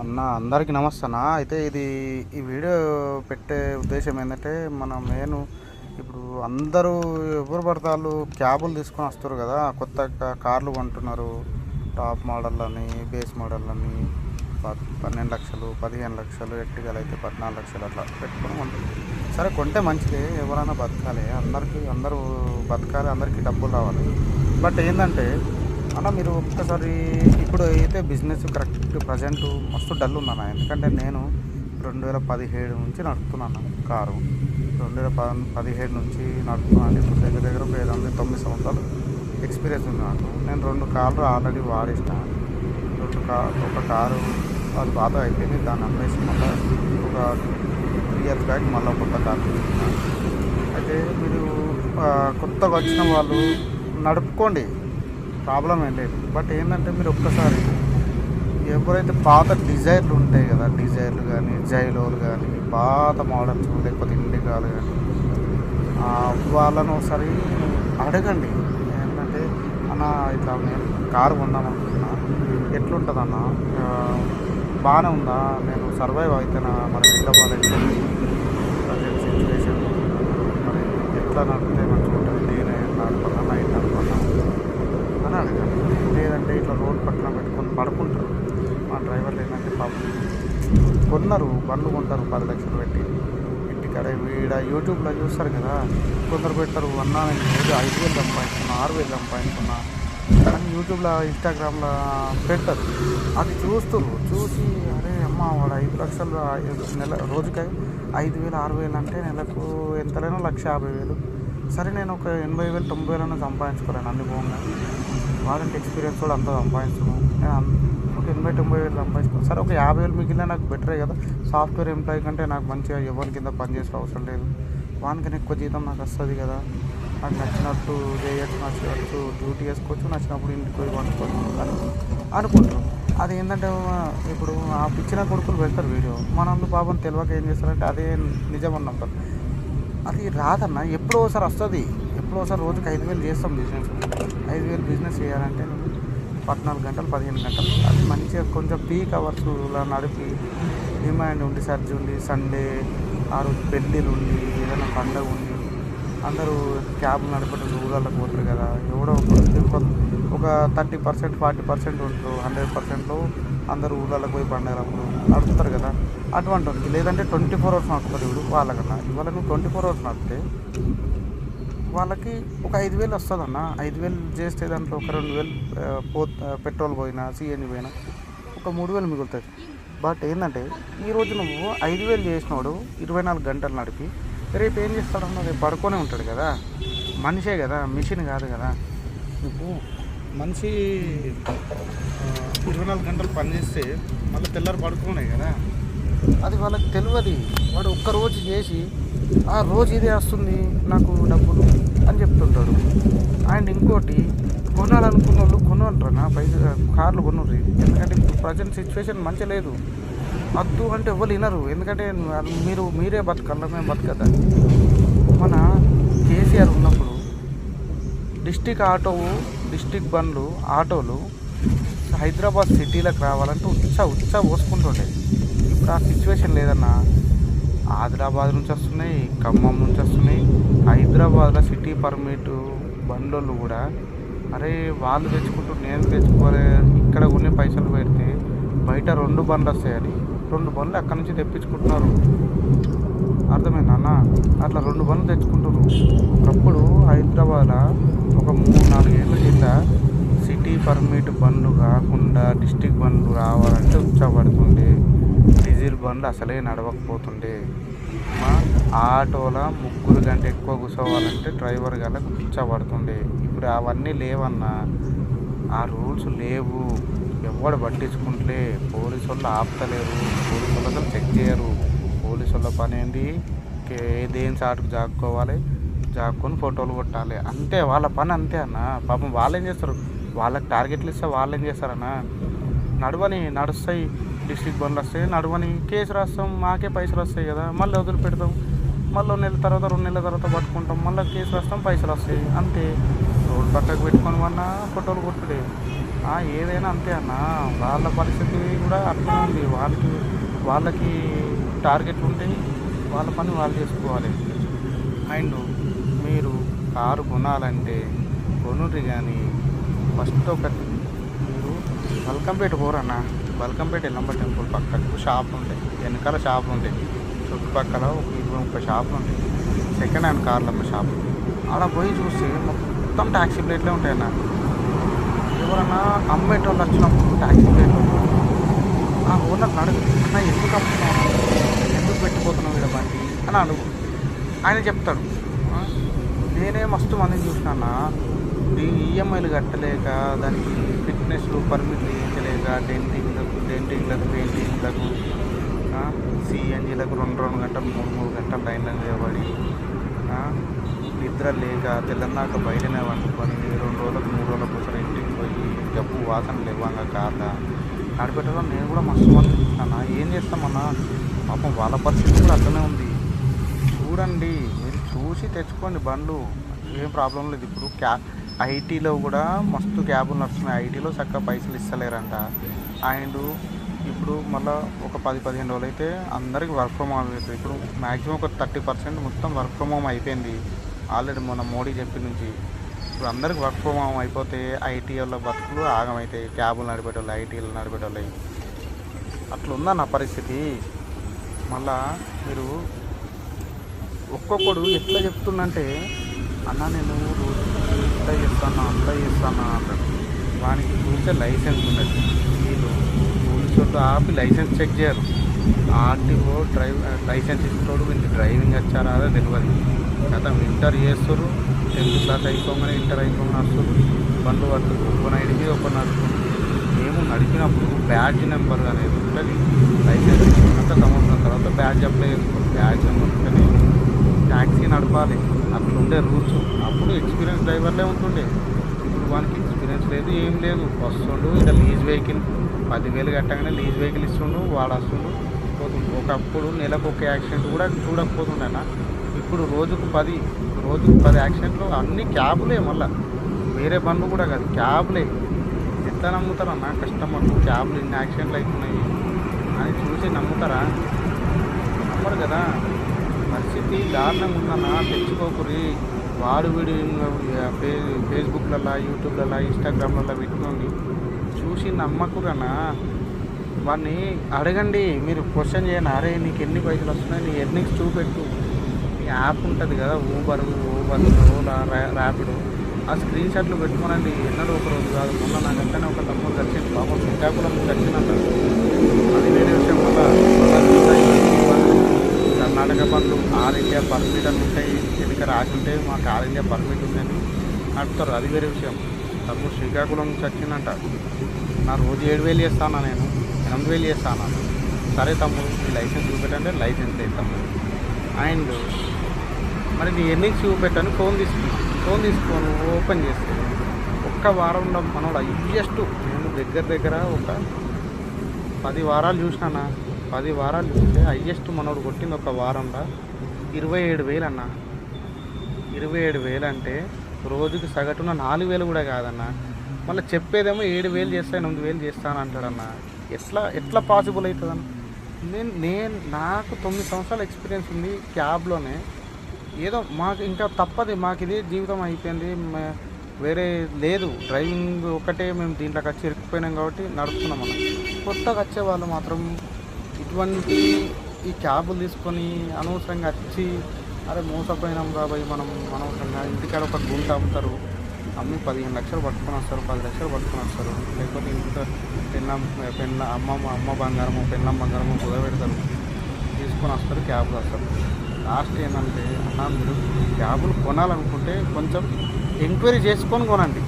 అందరికీ నమస్తే అన్న. అయితే ఈ వీడియో పెట్టే ఉద్దేశం ఏంటంటే, మన మెయిన్ ఇప్పుడు అందరూ ఎవరు పడితే వాళ్ళు క్యాబులు తీసుకొని వస్తారు కదా. కొత్త కార్లు కొంటున్నారు. టాప్ మోడళ్ళని, బేస్ మోడళ్ళని 12 లక్షలు, 15 లక్షలు, ఎర్టిగాలు అయితే 14 లక్షలు అట్లా పెట్టుకొని కొంటారు. సరే, కొంటే మంచిదే, ఎవరైనా బతకాలి, అందరూ బతకాలి, అందరికీ డబ్బులు రావాలి. బట్ ఏంటంటే అన్న, మీరు ఒక్కసారి ఇప్పుడు అయితే బిజినెస్ కరెక్ట్ ప్రజెంట్ మస్తు డల్ ఉందన్న. ఎందుకంటే నేను 2017 నుంచి నడుపుతున్నాను కారు. 2017 నుంచి నడుపుతున్నాను. ఇప్పుడు దగ్గర దగ్గర ఒక 9 సంవత్సరాలు ఎక్స్పీరియన్స్ ఉంది నాకు. నేను 2 కార్లు ఆల్రెడీ వాడేసిన. ఒక కారు అది పాత అయిపోయింది, దాన్ని అమ్మేసి మళ్ళీ ఒక 3 ఇయర్స్ బ్యాక్ మళ్ళీ కొత్త కారు తీసుకున్నాను. అయితే మీరు కొత్తగా వచ్చిన వాళ్ళు నడుపుకోండి, ప్రాబ్లం ఏం లేదు. బట్ ఏంటంటే మీరు ఒక్కసారి ఎవరైతే పాత డిజైర్లు ఉంటాయి కదా, డిజైర్లు కానీ, జైలోలు కానీ, పాత మోడల్స్ లేకపోతే ఇండికాలు కానీ, వాళ్ళను ఒకసారి అడగండి. ఏంటంటే, అన్న ఇట్లా నేను కారు కొందామనుకుంటున్నా, ఎట్లుంటుంది అన్న, బాగానే ఉందా, నేను సర్వైవ్ అవుతానా, మరి హైదరాబాద్ ఎట్లా ప్రజెంట్ సిచ్యువేషన్, మరి ఎట్లా నడిపితే మంచిగా ఉంటుంది, నేనే నడపన్నా నైట్ నడపన్నా అని అడగండి. లేదంటే ఇట్లా రోడ్ పక్కన పెట్టుకొని పడుకుంటారు. మా డ్రైవర్లు ఏంటంటే పాపం కొన్నారు, బండ్లు కొంటారు 10 లక్షలు పెట్టి. ఇంటికాడ యూట్యూబ్లో చూస్తారు కదా, కొందరు పెట్టారు, అన్నా నేను రోజు 5,000 సంపాదించుకున్నా, 6,000 సంపాదించుకున్నా అని యూట్యూబ్లో, ఇన్స్టాగ్రామ్లో పెడతారు. అది చూసి అరే అమ్మ, వాడు 5 లక్షలు నెల రోజుకి 5,000 6,000 అంటే నెలకు ఎంతైనా 1,50,000. సరే, నేను ఒక 80,000 90,000 సంపాదించుకోలేను అన్ని పోగా. వాళ్ళంటే ఎక్స్పీరియన్స్ కూడా అంతా సంపాదించుకున్నాను. నేను ఒక 80,000 90,000 సంపాదించుకున్నాను. సరే, ఒక 50,000 మిగిలిన నాకు బెటరే కదా. సాఫ్ట్వేర్ ఎంప్లాయీ కంటే నాకు మంచిగా ఎవరి కింద పనిచేసే అవసరం లేదు, వానికన్నా ఎక్కువ జీతం నాకు వస్తుంది కదా. నాకు నచ్చినట్టు చేయొచ్చు, నచ్చినట్టు డ్యూటీ చేసుకోవచ్చు, నచ్చినప్పుడు ఇంటికి పోయి వండుకోవచ్చు అని అనుకుంటారు. అది ఏంటంటే, ఇప్పుడు ఆ పిచ్చిన కొడుకులు పెడతారు వీడియో, మన పాపం తెలియక ఏం చేస్తారంటే అదే నిజం అని నమ్ముతారు. అది రాదన్న, ఎప్పుడో ఒకసారి వస్తుంది. ఎప్పుడో ఒకసారి రోజుకి 5,000 చేస్తాం బిజినెస్. 5,000 బిజినెస్ చేయాలంటే 14 గంటలు 15 గంటలు, అది మంచిగా కొంచెం పీక్ అవర్స్లో నడిపి, డిమాండ్ ఉండి, సర్జ్ ఉండి, సండే ఆ రోజు పెళ్ళిళ్ళు ఉండి, ఏదైనా పండుగ ఉండి, అందరూ క్యాబ్లు నడపడం ఊళ్ళకి పోతారు కదా. ఎవడో ఒక 30% 40% ఉంటారు, 100%లో అందరూ ఊళ్ళకి పోయి పండుగలప్పుడు నడుపుతారు కదా. అటువంటి ఉంది. లేదంటే 24 అవర్స్ నడుపుతారు ఇప్పుడు వాళ్ళకన్నా. ఇవాళ నువ్వు 24 అవర్స్ నడిపితే వాళ్ళకి ఒక 5,000 వస్తుంది అన్న. 5,000 చేస్తే దాంట్లో ఒక 2,000 పెట్రోల్ పోయినా, సిఎన్జి పోయినా ఒక 3,000 మిగులుతుంది. బట్ ఏంటంటే, ఈరోజు నువ్వు 5,000 చేసినోడు 24 గంటలు నడిపి రేపు ఏం చేస్తాడన్నా, రేపు పడుకొనే ఉంటాడు కదా. మనిషే కదా, మిషన్ కాదు కదా. నువ్వు మనిషి 24 గంటలు పనిచేస్తే మళ్ళీ తెల్లారి పడుకోనే కదా. అది వాళ్ళకి తెలియదు. వాడు ఒక్కరోజు చేసి ఆ రోజు ఇదే వస్తుంది నాకు డబ్బులు అని చెప్తుంటాడు. అండ్ ఇంకోటి, కొనాలనుకున్న వాళ్ళు కొనుంటారు నా పైసలు, కార్లు కొనుర్రి. ఎందుకంటే ఇప్పుడు ప్రజెంట్ సిచ్యువేషన్ మంచిగా లేదు. వద్దు అంటే ఎవరు వినరు. ఎందుకంటే మీరే బతకాల, మేము బతకదా. మన కేసీఆర్ ఉన్నప్పుడు డిస్టిక్ బండ్లు, ఆటోలు హైదరాబాద్ సిటీలకు రావాలంటే ఉత్సా పోసుకుంటుండే. ఇప్పుడు ఆ సిచ్యువేషన్ లేదన్నా. ఆదిలాబాద్ నుంచి వస్తున్నాయి, ఖమ్మం నుంచి వస్తున్నాయి. హైదరాబాద్లో సిటీ పర్మిట్ బండ్లు కూడా అరే వాళ్ళు తెచ్చుకుంటూ నేను తెచ్చుకోలే, ఇక్కడ కొన్ని పైసలు పెడితే బయట 2 బండ్లు వస్తాయని 2 బండ్లు అక్కడి నుంచి తెప్పించుకుంటున్నారు. అర్థమైంది అన్న. అట్లా 2 బండ్లు తెచ్చుకుంటున్నారు. ఒకప్పుడు హైదరాబాద్లో ఒక 3-4 ఏళ్ళ కింద సిటీ పర్మిట్ బండ్లు కాకుండా డిస్టిక్ బండ్లు రావాలంటే ఉత్సాహపడుతుండే. డీజిల్ బండ్లు అసలే నడవకపోతుండే. ఆటోలో 3 గంటలు ఎక్కువ కూర్చోవాలంటే డ్రైవర్ గలకు ఉత్సాహపడుతుండే. ఇప్పుడు అవన్నీ లేవన్నా. ఆ రూల్స్ లేవు, ఎవడు పట్టించుకుంటలే. పోలీసు వాళ్ళు ఆపుతలేరు, పోలీసు వాళ్ళు అసలు చెక్ చేయరు. పోలీసు వాళ్ళ పని ఏంటి, దేని చాటుకు జాక్కొని ఫోటోలు కొట్టాలి అంతే, వాళ్ళ పని అంతే అన్న. పాపం వాళ్ళు ఏం చేస్తారు, వాళ్ళకి టార్గెట్లు ఇస్తే వాళ్ళు ఏం చేస్తారన్నా, నడుస్తాయి డిస్ట్రిక్ట్ బండ్లు వస్తాయి, నడవని కేసు రాస్తాం, మాకే పైసలు వస్తాయి కదా, మళ్ళీ వదిలిపెడతాం, మళ్ళీ 1 నెల తర్వాత 2 నెలల తర్వాత పట్టుకుంటాం, మళ్ళీ కేసు రాస్తాం, పైసలు వస్తాయి అంతే. రోడ్డు పక్కకు పెట్టుకొని ఫోటోలు కొట్టుడే. ఏదైనా అంతే అన్న. వాళ్ళ పరిస్థితి కూడా అట్లనే ఉంది. వాళ్ళకి టార్గెట్లు ఉంటాయి. వాళ్ళ పని వాళ్ళు చేసుకోవాలి. అండ్ మీరు కారు కొనాలంటే కొనుర్రి, కానీ ఫస్ట్ ఒకటి మీరు బల్కంపేట పోరన్న. బల్కంపేట ఎల్లమ్మ టెంపుల్ పక్కకు షాపులు ఉంటాయి, వెనకాల షాపులు ఉంటాయి, చుట్టుపక్కల ఒక 20-30 షాపులు ఉంటాయి, సెకండ్ హ్యాండ్ కార్లమ్మ షాపులు. ఆడ పోయి చూస్తే మొత్తం ట్యాక్సీ ప్లేట్లే ఉంటాయన్న. ఎవరన్నా అమ్మేటోళ్ళు వచ్చినప్పుడు ట్యాక్సీ ప్లేట్లు ఆ ఓనర్ని అడుగు, అన్న ఎందుకు అమ్ముతున్నావు, ఎందుకు పెట్టిపోతున్నావు వీడ బండి అని అడుగు. ఆయన చెప్తాడు. నేనే మస్తు మందిని చూసినా ఈఎంఐలు కట్టలేక, దానికి ఫిట్నెస్లు పర్మిట్లు వేయించలేక, డెంటింగ్లకు పెయింటింగ్లకు, సిఎన్జీలకు 2 గంటలు 3 గంటలు లైన్లో నిలబడి, నిద్ర లేక తెల్లన్నాక బయటనే వండుకొని 2 రోజులకు 3 రోజులకు ఒకసారి ఇంటికి పోయి జబ్బు వాసనలు ఇవ్వంగా కార్ల నడిపెట్టడం నేను కూడా మస్తు మంది చూసినా. ఏం చేస్తామన్నా, పాపం వాళ్ళ పరిస్థితి కూడా అట్లనే ఉంది. చూడండి, మీరు చూసి తెచ్చుకోండి బండ్లు, ఏం ప్రాబ్లం లేదు. ఇప్పుడు ఐటీలో కూడా మస్తు క్యాబులు నడుస్తున్నాయి. ఐటీలో చక్కగా పైసలు ఇస్తలేరంట. అండ్ ఇప్పుడు మళ్ళీ ఒక 10-15 రోజులు అయితే అందరికి వర్క్ ఫ్రమ్ హోమ్ అవుతుంది. ఇప్పుడు మ్యాక్సిమం ఒక 30% మొత్తం వర్క్ ఫ్రమ్ హోమ్ అయిపోయింది ఆల్రెడీ, మన మోడీ చెప్పి నుంచి. ఇప్పుడు అందరికి వర్క్ ఫ్రమ్ హోమ్ అయిపోతే ఐటీ వాళ్ళ బతుకులు ఆగమవుతాయి. క్యాబులు నడిపేటోళ్ళు, ఐటీలు నడిపేటోళ్ళు, అట్లా ఉందా నా పరిస్థితి. మళ్ళా మీరు ఒక్కొక్కడు ఎట్లా చెప్తుందంటే, అన్న నేను ఇట్లా చేస్తాను అట్లా చేస్తాను అంటాడు. వానికి చూస్తే లైసెన్స్ ఉండదు. వీళ్ళు పోలీసు ఆపి లైసెన్స్ చెక్ చేయరు. ఆర్టీఓ లైసెన్స్ ఇస్తాడు, వీళ్ళకి డ్రైవింగ్ వచ్చారా అదే తెలియదు కదా. ఇంటర్ చేస్తారు, 10th క్లాస్ అయిపోగానే ఇంటర్ అయిపోగానే వస్తారు, బండ్లు పడుతుంది. ఒక నైట్ మీద ఒక నడుస్తుంది. మేము నడిపినప్పుడు బ్యాడ్జ్ నెంబర్ అనేది ఉంటుంది. లైసెన్స్ ఇచ్చినాక సంవత్సరం తర్వాత బ్యాడ్జ్ అప్లై చేసుకోవాలి. బ్యాడ్జ్ నెంబర్ ఉంటేనే ట్యాక్సీ నడపాలి. అట్లుండే రూల్స్. అప్పుడు ఎక్స్పీరియన్స్ డ్రైవర్లే ఉంటుండే. ఇప్పుడు వానికి ఎక్స్పీరియన్స్ లేదు, ఏం లేదు. వస్తుండు ఇక్కడ లీజ్ వెహికల్ 10,000 కట్టగానే లీజ్ వెహికల్ ఇస్తుండు, వాడు వస్తుండు పోతుండు. ఒకప్పుడు నెలకు ఒక యాక్సిడెంట్ కూడా చూడకపోతుండేనా. ఇప్పుడు రోజుకు 10 యాక్సిడెంట్లు. అన్ని క్యాబులే, మళ్ళీ వేరే బండ్లు కూడా కాదు, క్యాబులే. ఎట్లా నమ్ముతారన్నా కస్టమర్లు? క్యాబులు ఇన్ని యాక్సిడెంట్లు అవుతున్నాయి అని చూసి నమ్ముతారా? నమ్మరు కదా. పరిస్థితి దారుణంగా ఉందన్నా. తెచ్చుకోకురి. వాడు వీడు ఫేస్బుక్లలో, యూట్యూబ్లలో, ఇన్స్టాగ్రామ్లలో పెట్టుకోండి, చూసి నమ్మకురన్నా. వాడిని అడగండి, మీరు క్వశ్చన్ చేయండి. అరే నీకు ఎన్ని పైసలు వస్తున్నాయి, నీ ఎర్నింగ్స్ చూపెట్టు. నీ యాప్ ఉంటుంది కదా, ఊబర్, ఓలా, ర్యాపిడో, ఆ స్క్రీన్ షాట్లు పెట్టుకోనండి. ఎన్నడూ ఒక రోజు కాదు. మొన్న నాకు వెంటనే ఒక తమ్ముడు కలిసింది, పాపం శ్రీకాకుళం కలిసిందంటారు. అది వేరే విషయం. కర్ణాటక బండ్లు ఆల్ ఇండియా పర్మిట్ అని ఉంటాయి, వెనుక రాసి ఉంటాయి, మాకు ఆల్ ఇండియా పర్మిట్ ఉందని నడుపుతారు, అది వేరే విషయం. తమ్ముడు శ్రీకాకుళం నుంచి వచ్చిందంట. నా రోజు 7,000 చేస్తాను, నేను 8,000 చేస్తాను. సరే తమ్ముడు, నీ లైసెన్స్ చూపెట్టంటే లైసెన్స్ లేదు తమ్ముడు. అండ్ మరి నీ ఎర్నింగ్స్ చూపెట్టని ఫోన్ తీసుకొని ఓపెన్ చేస్తే ఒక్క వారంలో మనోడు హైయెస్ట్, నేను దగ్గర ఒక 10 వారాలు చూసినా. 10 వారాలు చూస్తే హైయెస్ట్ మనోడు కొట్టింది ఒక వారంలో 27,000 అన్న. 27,000 అంటే రోజుకి సగటున 4,000 కూడా కాదన్న. మళ్ళీ చెప్పేదేమో 7,000 చేస్తాను, 8,000 చేస్తాను అంటాడన్న. ఎట్లా పాసిబుల్ అవుతుందన్న? నాకు 9 సంవత్సరాల ఎక్స్పీరియన్స్ ఉంది క్యాబ్లోనే. ఏదో మాకు ఇంకా తప్పదు, మాకు ఇది జీవితం అయిపోయింది, వేరే లేదు. డ్రైవింగ్ ఒకటే మేము దీంట్లోకి వచ్చి ఇరుక్కుపోయినాం కాబట్టి నడుపుతున్నాం అన్న. కొత్తగా వచ్చే వాళ్ళు మాత్రం ఇటువంటి ఈ క్యాబులు తీసుకొని అనవసరంగా వచ్చి, అరే మోసపోయినాం కాబట్టి మనం అనవసరంగా ఇంటికాడ ఒక గుంట అమ్ముతారు, అమ్మి 15 లక్షలు పట్టుకొని వస్తారు, 10 లక్షలు పట్టుకొని వస్తారు. లేకపోతే ఇంట్లో అమ్మ బంగారము, పెళ్ళం బంగారము కుదబెడతారు, తీసుకొని వస్తారు, క్యాబులు వస్తారు. లాస్ట్ ఏంటంటే అన్న, మీరు క్యాబులు కొనాలనుకుంటే కొంచెం ఎంక్వైరీ చేసుకొని కొనండి.